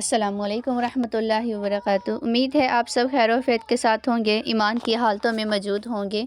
السلام علیکم ورحمۃ اللہ وبرکاتہ۔ امید ہے آپ سب خیر و عافیت کے ساتھ ہوں گے، ایمان کی حالتوں میں موجود ہوں گے۔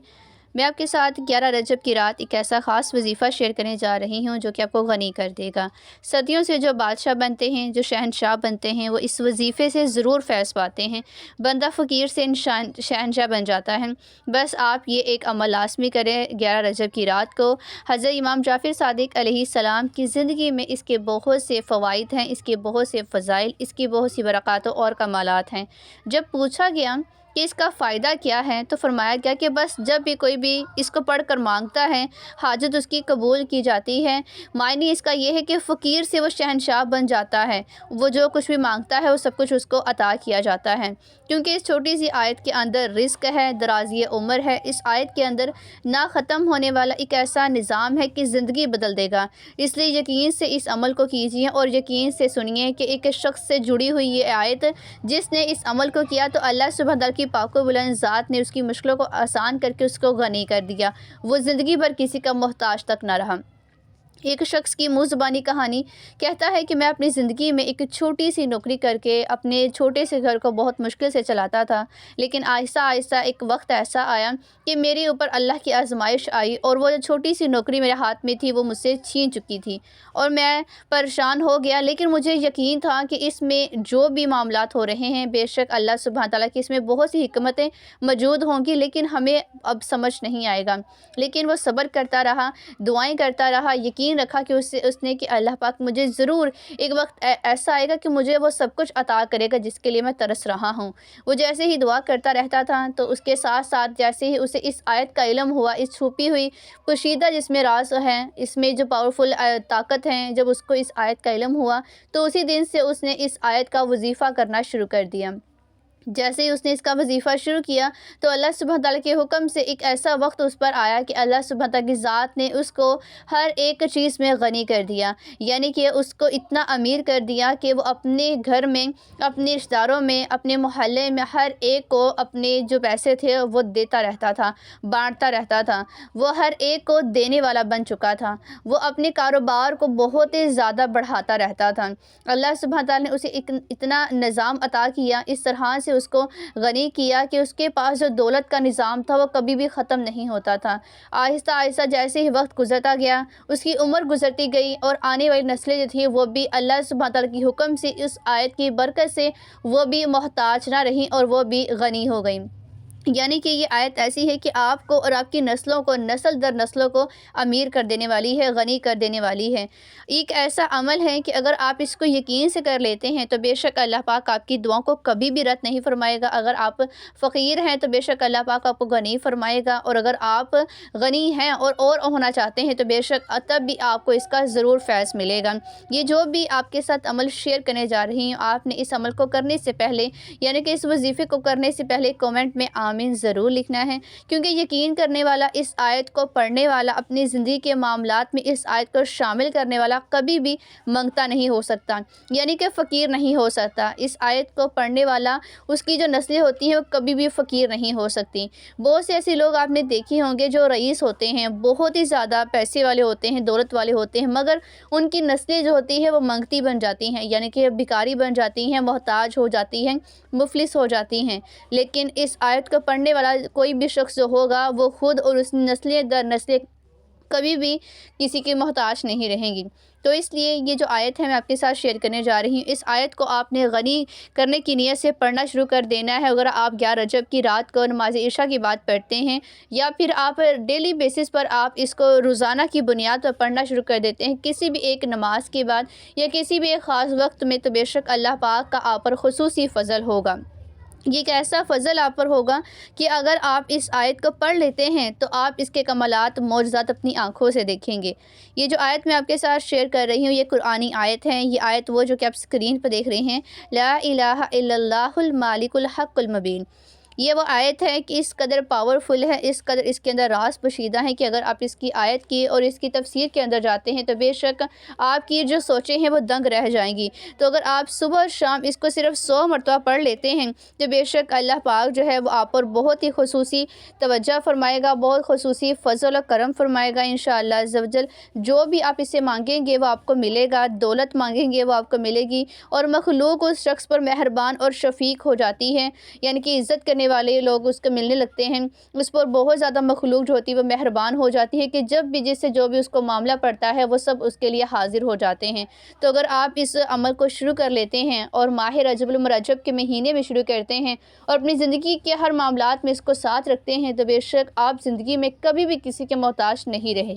میں آپ کے ساتھ 11 رجب کی رات ایک ایسا خاص وظیفہ شیئر کرنے جا رہی ہوں جو کہ آپ کو غنی کر دے گا۔ صدیوں سے جو بادشاہ بنتے ہیں، جو شہنشاہ بنتے ہیں، وہ اس وظیفے سے ضرور فیض پاتے ہیں۔ بندہ فقیر سے شہنشاہ بن جاتا ہے۔ بس آپ یہ ایک عمل لازمی کریں 11 رجب کی رات کو۔ حضرت امام جعفر صادق علیہ السلام کی زندگی میں اس کے بہت سے فوائد ہیں، اس کے بہت سے فضائل، اس کی بہت سی برکات اور کمالات ہیں۔ جب پوچھا گیا کہ اس کا فائدہ کیا ہے تو فرمایا گیا کہ بس جب بھی کوئی بھی اس کو پڑھ کر مانگتا ہے، حاجت اس کی قبول کی جاتی ہے۔ معنی اس کا یہ ہے کہ فقیر سے وہ شہنشاہ بن جاتا ہے، وہ جو کچھ بھی مانگتا ہے وہ سب کچھ اس کو عطا کیا جاتا ہے۔ کیونکہ اس چھوٹی سی آیت کے اندر رزق ہے، درازی عمر ہے۔ اس آیت کے اندر نہ ختم ہونے والا ایک ایسا نظام ہے کہ زندگی بدل دے گا۔ اس لیے یقین سے اس عمل کو کیجیے اور یقین سے سنیے کہ ایک شخص سے جڑی ہوئی یہ آیت، جس نے اس عمل کو کیا تو اللہ سبحانہ تعالیٰ کی پاک و بلند ذات نے اس کی مشکلوں کو آسان کر کے اس کو غنی کر دیا۔ وہ زندگی بھر کسی کا محتاج تک نہ رہا۔ ایک شخص کی منہ زبانی کہانی کہتا ہے کہ میں اپنی زندگی میں ایک چھوٹی سی نوکری کر کے اپنے چھوٹے سے گھر کو بہت مشکل سے چلاتا تھا، لیکن آہستہ آہستہ ایک وقت ایسا آیا کہ میرے اوپر اللہ کی آزمائش آئی اور وہ جو چھوٹی سی نوکری میرے ہاتھ میں تھی وہ مجھ سے چھین چکی تھی اور میں پریشان ہو گیا، لیکن مجھے یقین تھا کہ اس میں جو بھی معاملات ہو رہے ہیں بے شک اللہ سبحانہ تعالیٰ کی اس میں بہت سی حکمتیں موجود ہوں گی، لیکن ہمیں اب سمجھ نہیں آئے گا۔ لیکن وہ صبر کرتا رہا، دعائیں کرتا رہا، یقین رکھا کہ اس نے کہ اللہ پاک مجھے ضرور ایک وقت ایسا آئے گا کہ مجھے وہ سب کچھ عطا کرے گا جس کے لیے میں ترس رہا ہوں۔ وہ جیسے ہی دعا کرتا رہتا تھا تو اس کے ساتھ ساتھ جیسے ہی اسے اس آیت کا علم ہوا، اس چھپی ہوئی پوشیدہ جس میں راز ہے، اس میں جو پاورفل طاقت ہیں، جب اس کو اس آیت کا علم ہوا تو اسی دن سے اس نے اس آیت کا وظیفہ کرنا شروع کر دیا۔ جیسے ہی اس نے اس کا وظیفہ شروع کیا تو اللہ سبحانہ تعالیٰ کے حکم سے ایک ایسا وقت اس پر آیا کہ اللہ سبحانہ تعالیٰ کی ذات نے اس کو ہر ایک چیز میں غنی کر دیا، یعنی کہ اس کو اتنا امیر کر دیا کہ وہ اپنے گھر میں، اپنے رشتہ داروں میں، اپنے محلے میں ہر ایک کو اپنے جو پیسے تھے وہ دیتا رہتا تھا، بانٹتا رہتا تھا۔ وہ ہر ایک کو دینے والا بن چکا تھا۔ وہ اپنے کاروبار کو بہت ہی زیادہ بڑھاتا رہتا تھا۔ اللہ سبحانہ تعالیٰ نے اسے اتنا نظام عطا کیا، اس طرح سے اس کو غنی کیا کہ اس کے پاس جو دولت کا نظام تھا وہ کبھی بھی ختم نہیں ہوتا تھا۔ آہستہ آہستہ جیسے ہی وقت گزرتا گیا، اس کی عمر گزرتی گئی اور آنے والی نسلیں جو تھیں وہ بھی اللہ سبحانہ تعالیٰ کی حکم سے اس آیت کی برکت سے وہ بھی محتاج نہ رہیں اور وہ بھی غنی ہو گئیں۔ یعنی کہ یہ آیت ایسی ہے کہ آپ کو اور آپ کی نسلوں کو، نسل در نسلوں کو امیر کر دینے والی ہے، غنی کر دینے والی ہے۔ ایک ایسا عمل ہے کہ اگر آپ اس کو یقین سے کر لیتے ہیں تو بے شک اللہ پاک آپ کی دعاؤں کو کبھی بھی رد نہیں فرمائے گا۔ اگر آپ فقیر ہیں تو بے شک اللہ پاک آپ کو غنی فرمائے گا، اور اگر آپ غنی ہیں اور ہونا چاہتے ہیں تو بے شک تب بھی آپ کو اس کا ضرور فیض ملے گا۔ یہ جو بھی آپ کے ساتھ عمل شیئر کرنے جا رہی ہوں، آپ نے اس عمل کو کرنے سے پہلے، یعنی کہ اس وظیفے کو کرنے سے پہلے کمنٹ میں آمین ضرور لکھنا ہے، کیونکہ یقین کرنے والا، اس آیت کو پڑھنے والا، اپنی زندگی کے معاملات میں اس آیت کو شامل کرنے والا کبھی بھی منگتا نہیں ہو سکتا، یعنی کہ فقیر نہیں ہو سکتا۔ اس آیت کو پڑھنے والا، اس کی جو نسلیں ہوتی ہیں وہ کبھی بھی فقیر نہیں ہو سکتی۔ بہت سے ایسے لوگ آپ نے دیکھے ہوں گے جو رئیس ہوتے ہیں، بہت ہی زیادہ پیسے والے ہوتے ہیں، دولت والے ہوتے ہیں، مگر ان کی نسلیں جو ہوتی ہیں وہ منگتی بن جاتی ہیں، یعنی کہ بھکاری بن جاتی ہیں، محتاج ہو جاتی ہیں، مفلس ہو جاتی ہیں۔ لیکن اس آیت کو پڑھنے والا کوئی بھی شخص جو ہوگا وہ خود اور اس نسلیں در نسلیں کبھی بھی کسی کی محتاج نہیں رہیں گی۔ تو اس لیے یہ جو آیت ہے میں آپ کے ساتھ شیئر کرنے جا رہی ہوں، اس آیت کو آپ نے غنی کرنے کی نیت سے پڑھنا شروع کر دینا ہے۔ اگر آپ 11 رجب کی رات کو نماز عشاء کی بعد پڑھتے ہیں، یا پھر آپ ڈیلی بیسس پر آپ اس کو روزانہ کی بنیاد پر پڑھنا شروع کر دیتے ہیں کسی بھی ایک نماز کے بعد یا کسی بھی ایک خاص وقت میں، تو بے شک اللہ پاک کا آپ پر خصوصی فضل ہوگا۔ یہ ایک ایسا فضل آپ پر ہوگا کہ اگر آپ اس آیت کو پڑھ لیتے ہیں تو آپ اس کے کمالات، معجزات اپنی آنکھوں سے دیکھیں گے۔ یہ جو آیت میں آپ کے ساتھ شیئر کر رہی ہوں یہ قرآنی آیت ہے۔ یہ آیت وہ جو کہ آپ اسکرین پر دیکھ رہے ہیں، لا الہ الا اللہ المالک الحق المبین۔ یہ وہ آیت ہے کہ اس قدر پاورفل ہے، اس قدر اس کے اندر راز پوشیدہ ہیں کہ اگر آپ اس کی آیت کی اور اس کی تفسیر کے اندر جاتے ہیں تو بے شک آپ کی جو سوچیں ہیں وہ دنگ رہ جائیں گی۔ تو اگر آپ صبح اور شام اس کو صرف 100 مرتبہ پڑھ لیتے ہیں تو بے شک اللہ پاک جو ہے وہ آپ پر بہت ہی خصوصی توجہ فرمائے گا، بہت خصوصی فضل و کرم فرمائے گا انشاءاللہ عز و جل۔ جو بھی آپ اسے مانگیں گے وہ آپ کو ملے گا، دولت مانگیں گے وہ آپ کو ملے گی، اور مخلوق اس شخص پر مہربان اور شفیق ہو جاتی ہے، یعنی کہ عزت کرنے والے لوگ اس کو ملنے لگتے ہیں، اس پر بہت زیادہ مخلوق جو ہوتی ہے وہ مہربان ہو جاتی ہے کہ جب بھی جس سے جو بھی اس کو معاملہ پڑتا ہے وہ سب اس کے لیے حاضر ہو جاتے ہیں۔ تو اگر آپ اس عمل کو شروع کر لیتے ہیں اور ماہ رجب المرجب کے مہینے میں شروع کرتے ہیں اور اپنی زندگی کے ہر معاملات میں اس کو ساتھ رکھتے ہیں تو بے شک آپ زندگی میں کبھی بھی کسی کے محتاج نہیں رہے۔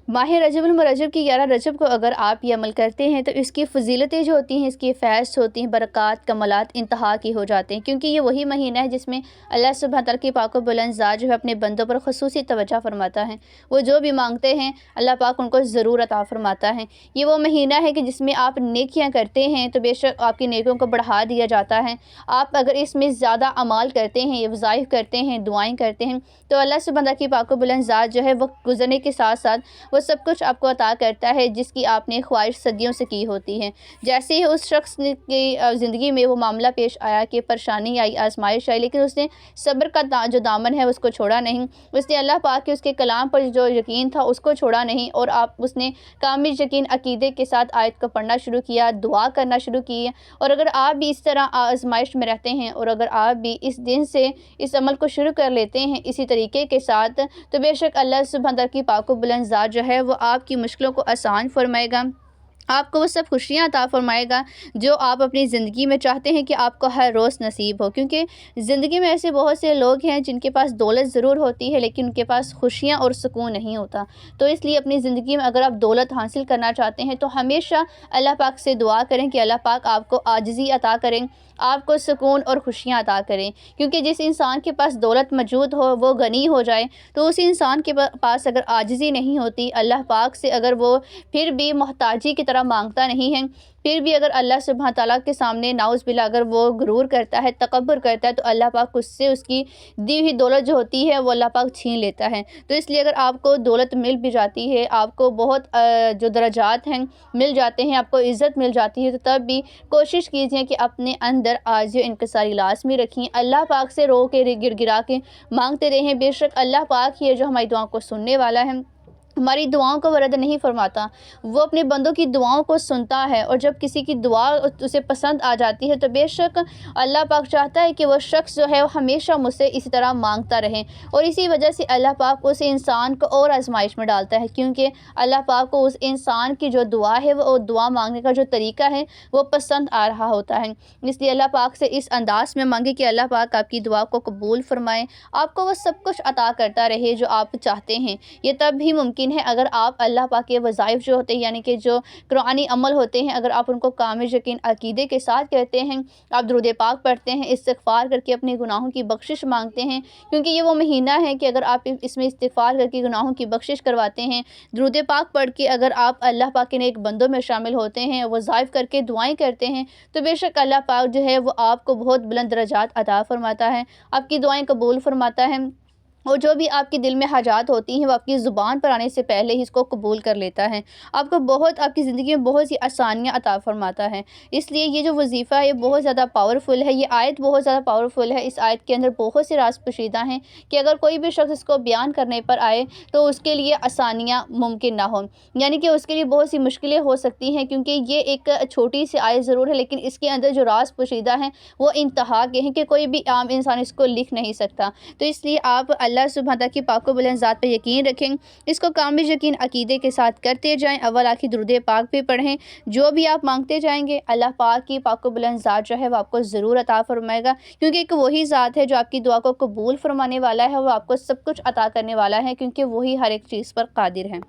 ماہ رجب المرجب کی 11 رجب کو اگر آپ یہ عمل کرتے ہیں تو اس کی فضیلتیں جو ہوتی ہیں، اس کی فیض ہوتی ہیں، برکات کمالات انتہا کی ہو جاتے ہیں، کیونکہ یہ وہی مہینہ ہے جس میں اللہ سبحانہ تعالیٰ کی پاک و بلند ذات جو ہے اپنے بندوں پر خصوصی توجہ فرماتا ہے۔ وہ جو بھی مانگتے ہیں اللہ پاک ان کو ضرور عطا فرماتا ہے۔ یہ وہ مہینہ ہے کہ جس میں آپ نیکیاں کرتے ہیں تو بے شک آپ کی نیکیوں کو بڑھا دیا جاتا ہے۔ آپ اگر اس میں زیادہ اعمال کرتے ہیں، وظائف کرتے ہیں، دعائیں کرتے ہیں تو اللہ سبحانہ تعالیٰ کی پاک و بلند ذات جو ہے وہ گزرنے کے ساتھ ساتھ وہ سب کچھ آپ کو عطا کرتا ہے جس کی آپ نے خواہش صدیوں سے کی ہوتی ہے۔ جیسے ہی اس شخص کی زندگی میں وہ معاملہ پیش آیا کہ پریشانی آئی، آزمائش آئی، لیکن اس نے صبر کا جو دامن ہے اس کو چھوڑا نہیں، اس نے اللہ پاک کے اس کے کلام پر جو یقین تھا اس کو چھوڑا نہیں، اور اس نے کامل یقین عقیدے کے ساتھ آیت کو پڑھنا شروع کیا، دعا کرنا شروع کی۔ اور اگر آپ بھی اس طرح آزمائش میں رہتے ہیں اور اگر آپ بھی اس دن سے اس عمل کو شروع کر لیتے ہیں اسی طریقے کے ساتھ تو بے شک اللہ سبحانہ تعالیٰ کی پاک و بلند ذات جو ہے وہ آپ کی مشکلوں کو آسان فرمائے گا، آپ کو وہ سب خوشیاں عطا فرمائے گا جو آپ اپنی زندگی میں چاہتے ہیں کہ آپ کو ہر روز نصیب ہو۔ کیونکہ زندگی میں ایسے بہت سے لوگ ہیں جن کے پاس دولت ضرور ہوتی ہے لیکن ان کے پاس خوشیاں اور سکون نہیں ہوتا۔ تو اس لیے اپنی زندگی میں اگر آپ دولت حاصل کرنا چاہتے ہیں تو ہمیشہ اللہ پاک سے دعا کریں کہ اللہ پاک آپ کو عاجزی عطا کریں، آپ کو سکون اور خوشیاں عطا کریں۔ کیونکہ جس انسان کے پاس دولت موجود ہو وہ غنی ہو جائے تو اس انسان کے پاس اگر عاجزی نہیں ہوتی، اللہ پاک سے اگر وہ پھر بھی محتاجی کی طرح مانگتا نہیں ہے، پھر بھی اگر اللہ سبحانہ تعالیٰ کے سامنے نعوذ باللہ اگر وہ غرور کرتا ہے، تکبر کرتا ہے تو اللہ پاک اس سے اس کی دی ہوئی دولت جو ہوتی ہے وہ اللہ پاک چھین لیتا ہے۔ تو اس لیے اگر آپ کو دولت مل بھی جاتی ہے، آپ کو بہت جو درجات ہیں مل جاتے ہیں، آپ کو عزت مل جاتی ہے، تو تب بھی کوشش کیجئے کہ اپنے اندر عاجزی و انکساری لازمی رکھیں، اللہ پاک سے رو کے گر گرا کے مانگتے رہیں۔ بے شک اللہ پاک ہی ہے جو ہماری دعاؤں کو سننے والا ہے، ہماری دعاؤں کو وہ رد نہیں فرماتا، وہ اپنے بندوں کی دعاؤں کو سنتا ہے، اور جب کسی کی دعا اسے پسند آ جاتی ہے تو بے شک اللہ پاک چاہتا ہے کہ وہ شخص جو ہے وہ ہمیشہ مجھ سے اسی طرح مانگتا رہے، اور اسی وجہ سے اللہ پاک اس انسان کو اور آزمائش میں ڈالتا ہے، کیونکہ اللہ پاک کو اس انسان کی جو دعا ہے وہ دعا مانگنے کا جو طریقہ ہے وہ پسند آ رہا ہوتا ہے۔ اس لیے اللہ پاک سے اس انداز میں مانگے کہ اللہ پاک آپ کی دعا کو قبول فرمائے، آپ کو وہ سب کچھ عطا کرتا رہے جو آپ چاہتے ہیں۔ یہ تب بھی ممکن ہے اگر آپ اللہ پاک کے وظائف جو ہوتے ہیں، یعنی کہ جو قرآنی عمل ہوتے ہیں، اگر آپ ان کو کامل یقین عقیدے کے ساتھ کرتے ہیں، آپ درود پاک پڑھتے ہیں، استغفار کر کے اپنے گناہوں کی بخشش مانگتے ہیں، کیونکہ یہ وہ مہینہ ہے کہ اگر آپ اس میں استغفار کر کے گناہوں کی بخشش کرواتے ہیں، درود پاک پڑھ کے اگر آپ اللہ پاک کے نیک بندوں میں شامل ہوتے ہیں، وظائف کر کے دعائیں کرتے ہیں، تو بے شک اللہ پاک جو ہے وہ آپ کو بہت بلند درجات عطا فرماتا ہے، آپ کی دعائیں قبول فرماتا ہے، اور جو بھی آپ کے دل میں حاجات ہوتی ہیں وہ آپ کی زبان پر آنے سے پہلے ہی اس کو قبول کر لیتا ہے، آپ کو آپ کی زندگی میں بہت سی آسانیاں عطا فرماتا ہے۔ اس لیے یہ جو وظیفہ ہے یہ بہت زیادہ پاورفل ہے، یہ آیت بہت زیادہ پاورفل ہے۔ اس آیت کے اندر بہت سے راز پوشیدہ ہیں کہ اگر کوئی بھی شخص اس کو بیان کرنے پر آئے تو اس کے لیے آسانیاں ممکن نہ ہوں، یعنی کہ اس کے لیے بہت سی مشکلیں ہو سکتی ہیں، کیونکہ یہ ایک چھوٹی سی آیت ضرور ہے لیکن اس کے اندر جو راز پوشیدہ ہیں وہ انتہا کے ہیں کہ کوئی بھی عام انسان اس کو لکھ نہیں سکتا۔ تو اس لیے آپ اللہ سبحانہ تعالیٰ کی پاک و بلند ذات پہ یقین رکھیں، اس کو کامل یقین عقیدے کے ساتھ کرتے جائیں، اول آخر درود پاک بھی پڑھیں، جو بھی آپ مانگتے جائیں گے اللہ پاک کی پاک و بلند ذات جو ہے وہ آپ کو ضرور عطا فرمائے گا، کیونکہ ایک وہی ذات ہے جو آپ کی دعا کو قبول فرمانے والا ہے، وہ آپ کو سب کچھ عطا کرنے والا ہے، کیونکہ وہی ہر ایک چیز پر قادر ہے۔